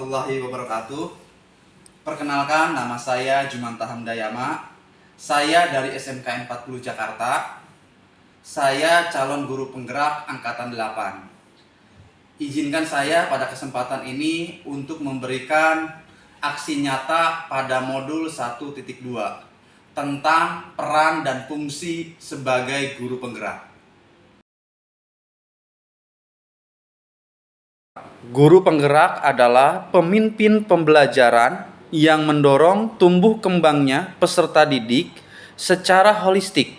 warahmatullahi wabarakatuh. Perkenalkan, nama saya Jumanta Hamdayama. Saya dari SMK 40 Jakarta. Saya calon guru penggerak angkatan 8. Izinkan saya pada kesempatan ini untuk memberikan aksi nyata pada modul 1.2 tentang peran dan fungsi sebagai guru penggerak. Guru penggerak adalah pemimpin pembelajaran yang mendorong tumbuh kembangnya peserta didik secara holistik,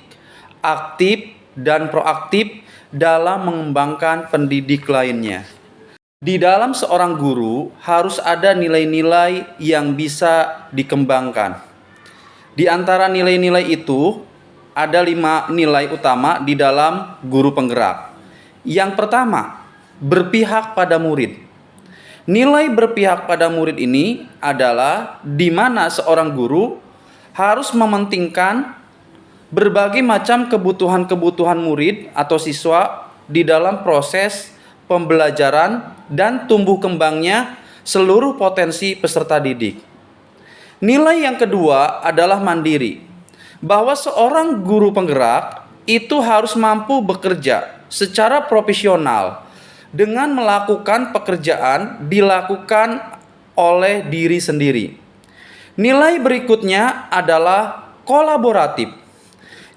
aktif dan proaktif dalam mengembangkan pendidik lainnya. Di dalam seorang guru harus ada nilai-nilai yang bisa dikembangkan. Di antara nilai-nilai itu ada 5 nilai utama di dalam guru penggerak. Yang pertama, berpihak pada murid. Nilai berpihak pada murid ini adalah di mana seorang guru harus mementingkan berbagai macam kebutuhan-kebutuhan murid atau siswa di dalam proses pembelajaran dan tumbuh kembangnya seluruh potensi peserta didik. Nilai yang kedua adalah mandiri, bahwa seorang guru penggerak itu harus mampu bekerja secara profesional dengan melakukan pekerjaan dilakukan oleh diri sendiri. Nilai berikutnya adalah kolaboratif,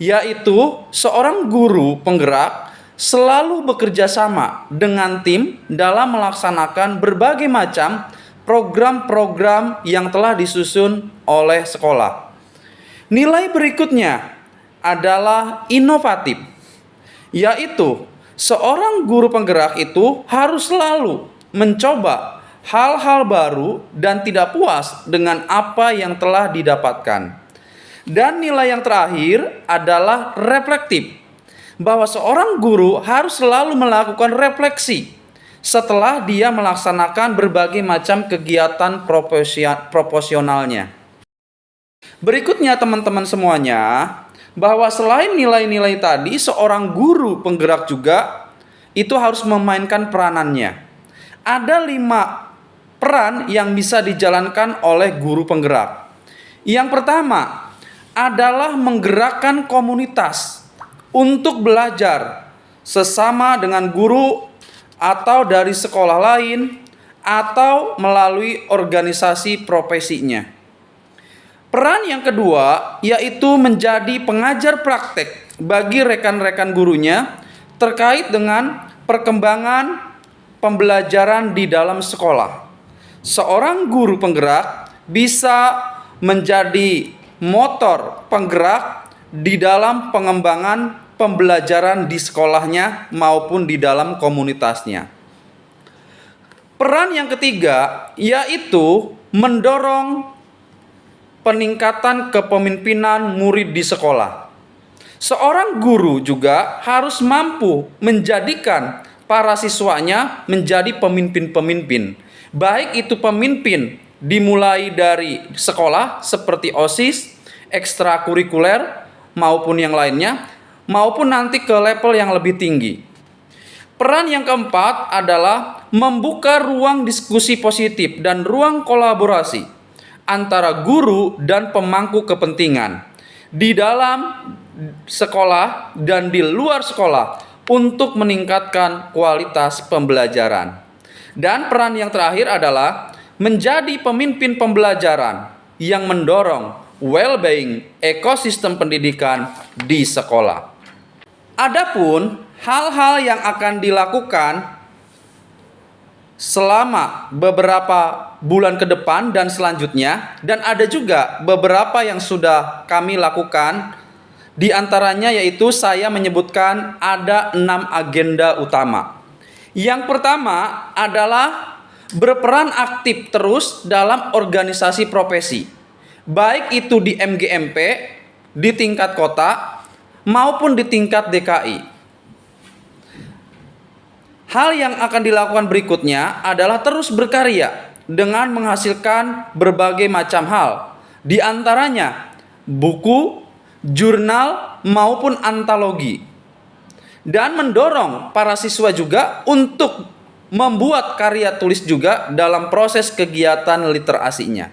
yaitu seorang guru penggerak selalu bekerja sama dengan tim dalam melaksanakan berbagai macam program-program yang telah disusun oleh sekolah. Nilai berikutnya adalah inovatif, yaitu seorang guru penggerak itu harus selalu mencoba hal-hal baru dan tidak puas dengan apa yang telah didapatkan. Dan nilai yang terakhir adalah reflektif, bahwa seorang guru harus selalu melakukan refleksi setelah dia melaksanakan berbagai macam kegiatan proporsionalnya. Berikutnya teman-teman semuanya, bahwa selain nilai-nilai tadi, seorang guru penggerak juga itu harus memainkan peranannya. Ada 5 peran yang bisa dijalankan oleh guru penggerak. Yang pertama adalah menggerakkan komunitas untuk belajar sesama dengan guru atau dari sekolah lain atau melalui organisasi profesinya. Peran yang kedua yaitu menjadi pengajar praktek bagi rekan-rekan gurunya terkait dengan perkembangan pembelajaran di dalam sekolah. Seorang guru penggerak bisa menjadi motor penggerak di dalam pengembangan pembelajaran di sekolahnya maupun di dalam komunitasnya. Peran yang ketiga yaitu mendorong peningkatan kepemimpinan murid di sekolah. Seorang guru juga harus mampu menjadikan para siswanya menjadi pemimpin-pemimpin. Baik itu pemimpin dimulai dari sekolah seperti OSIS, ekstrakurikuler maupun yang lainnya, maupun nanti ke level yang lebih tinggi. Peran yang keempat adalah membuka ruang diskusi positif dan ruang kolaborasi antara guru dan pemangku kepentingan di dalam sekolah dan di luar sekolah untuk meningkatkan kualitas pembelajaran. Dan peran yang terakhir adalah menjadi pemimpin pembelajaran yang mendorong well-being ekosistem pendidikan di sekolah. Adapun hal-hal yang akan dilakukan selama beberapa bulan ke depan dan selanjutnya, dan ada juga beberapa yang sudah kami lakukan. Di antaranya yaitu saya menyebutkan ada 6 agenda utama. Yang pertama adalah berperan aktif terus dalam organisasi profesi, baik itu di MGMP, di tingkat kota maupun di tingkat DKI. Hal yang akan dilakukan berikutnya adalah terus berkarya dengan menghasilkan berbagai macam hal, di antaranya buku, jurnal, maupun antologi. Dan mendorong para siswa juga untuk membuat karya tulis juga dalam proses kegiatan literasinya.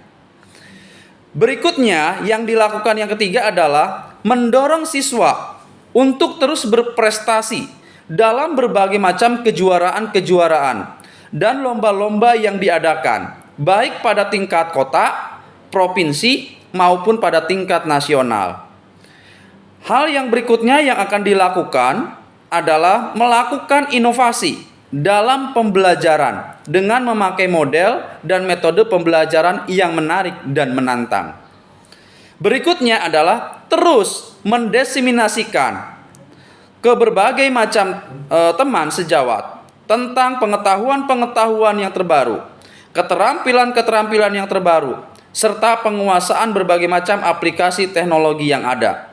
Berikutnya yang dilakukan yang ketiga adalah mendorong siswa untuk terus berprestasi dalam berbagai macam kejuaraan-kejuaraan dan lomba-lomba yang diadakan, baik pada tingkat kota, provinsi, maupun pada tingkat nasional. Hal yang berikutnya yang akan dilakukan adalah melakukan inovasi dalam pembelajaran dengan memakai model dan metode pembelajaran yang menarik dan menantang. Berikutnya adalah terus mendiseminasikan ke berbagai macam teman sejawat tentang pengetahuan-pengetahuan yang terbaru, keterampilan-keterampilan yang terbaru, serta penguasaan berbagai macam aplikasi teknologi yang ada.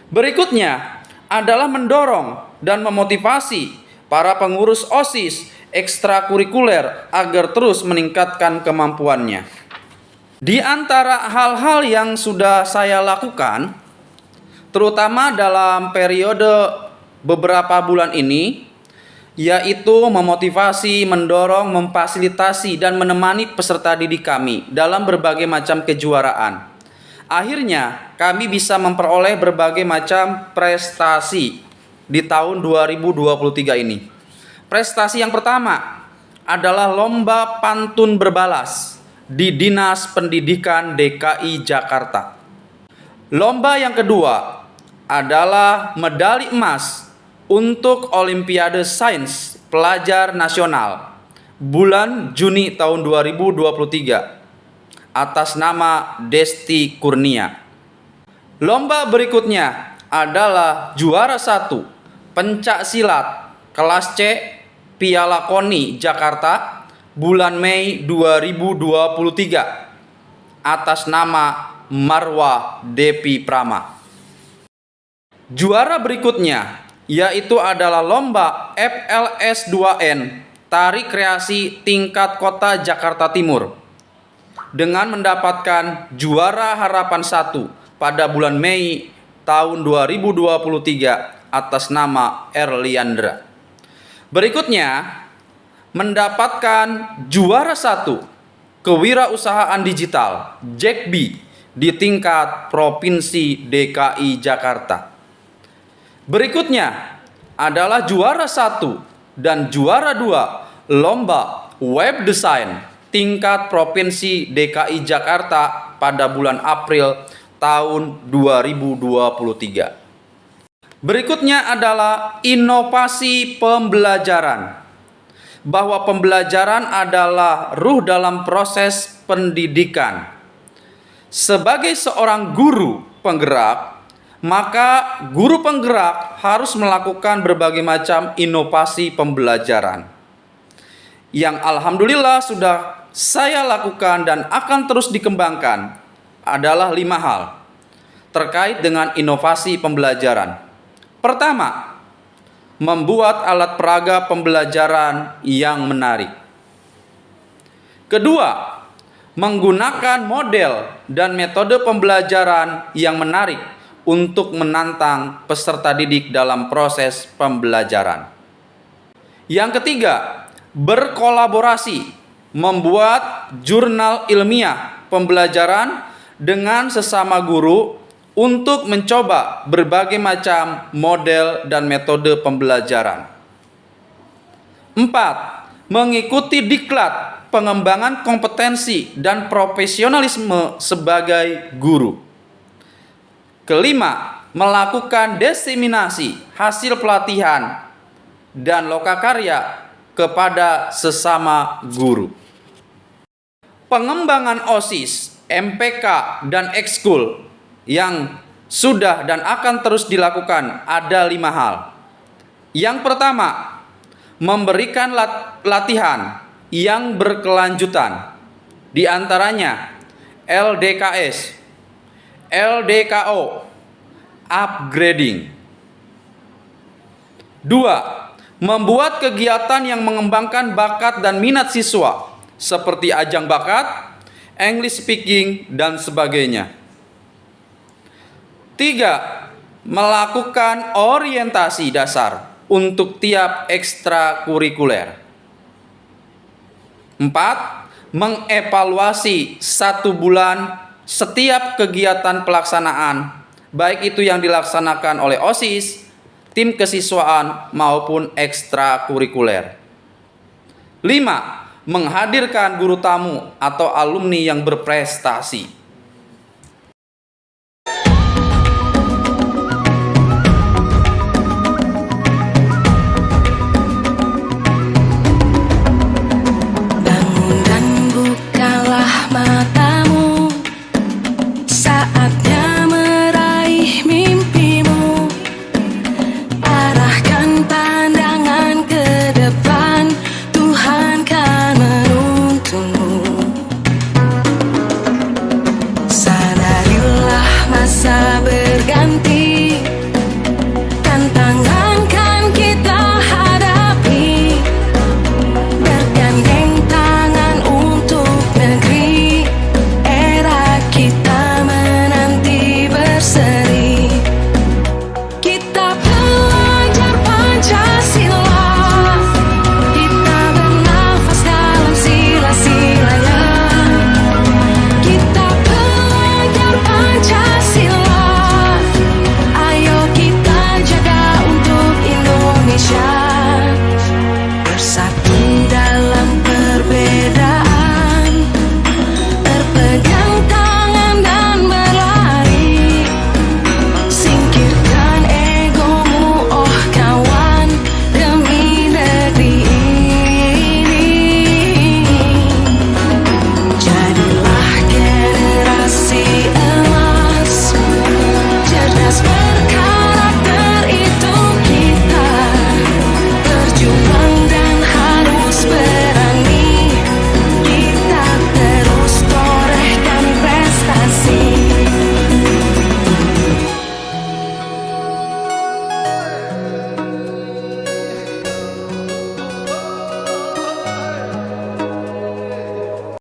Berikutnya adalah mendorong dan memotivasi para pengurus OSIS ekstrakurikuler agar terus meningkatkan kemampuannya. Di antara hal-hal yang sudah saya lakukan, terutama dalam periode beberapa bulan ini, yaitu memotivasi, mendorong, memfasilitasi, dan menemani peserta didik kami dalam berbagai macam kejuaraan. Akhirnya, kami bisa memperoleh berbagai macam prestasi di tahun 2023 ini. Prestasi yang pertama adalah lomba pantun berbalas di Dinas Pendidikan DKI Jakarta. Lomba yang kedua adalah medali emas untuk Olimpiade Sains Pelajar Nasional bulan Juni tahun 2023 atas nama Desti Kurnia. Lomba berikutnya adalah juara 1 pencak silat kelas C Piala KONI Jakarta bulan Mei 2023 atas nama Marwah Depi Prama. Juara berikutnya yaitu adalah lomba FLS 2N Tari Kreasi tingkat Kota Jakarta Timur dengan mendapatkan juara harapan 1 pada bulan Mei tahun 2023 atas nama Erliandra. Berikutnya mendapatkan juara 1 kewirausahaan digital Jack B di tingkat Provinsi DKI Jakarta. Berikutnya adalah juara 1 dan juara 2 lomba web design tingkat Provinsi DKI Jakarta pada bulan April tahun 2023. Berikutnya adalah inovasi pembelajaran. Bahwa pembelajaran adalah ruh dalam proses pendidikan. Sebagai seorang guru penggerak, maka guru penggerak harus melakukan berbagai macam inovasi pembelajaran. Yang alhamdulillah sudah saya lakukan dan akan terus dikembangkan adalah 5 hal terkait dengan inovasi pembelajaran. Pertama, membuat alat peraga pembelajaran yang menarik. Kedua, menggunakan model dan metode pembelajaran yang menarik untuk menantang peserta didik dalam proses pembelajaran. Yang ketiga, berkolaborasi, membuat jurnal ilmiah pembelajaran dengan sesama guru untuk mencoba berbagai macam model dan metode pembelajaran. 4. Mengikuti diklat pengembangan kompetensi dan profesionalisme sebagai guru. Kelima, melakukan diseminasi hasil pelatihan dan lokakarya kepada sesama guru. Pengembangan OSIS, MPK, dan ekskul yang sudah dan akan terus dilakukan ada 5 hal. Yang pertama, memberikan latihan yang berkelanjutan, di antaranya LDKS, LDKO, upgrading. 2. Membuat kegiatan yang mengembangkan bakat dan minat siswa, seperti ajang bakat, English speaking, dan sebagainya. 3. Melakukan orientasi dasar untuk tiap ekstrakurikuler. 4. Mengevaluasi 1 bulan setiap kegiatan pelaksanaan, baik itu yang dilaksanakan oleh OSIS, tim kesiswaan maupun ekstrakurikuler. 5. Menghadirkan guru tamu atau alumni yang berprestasi.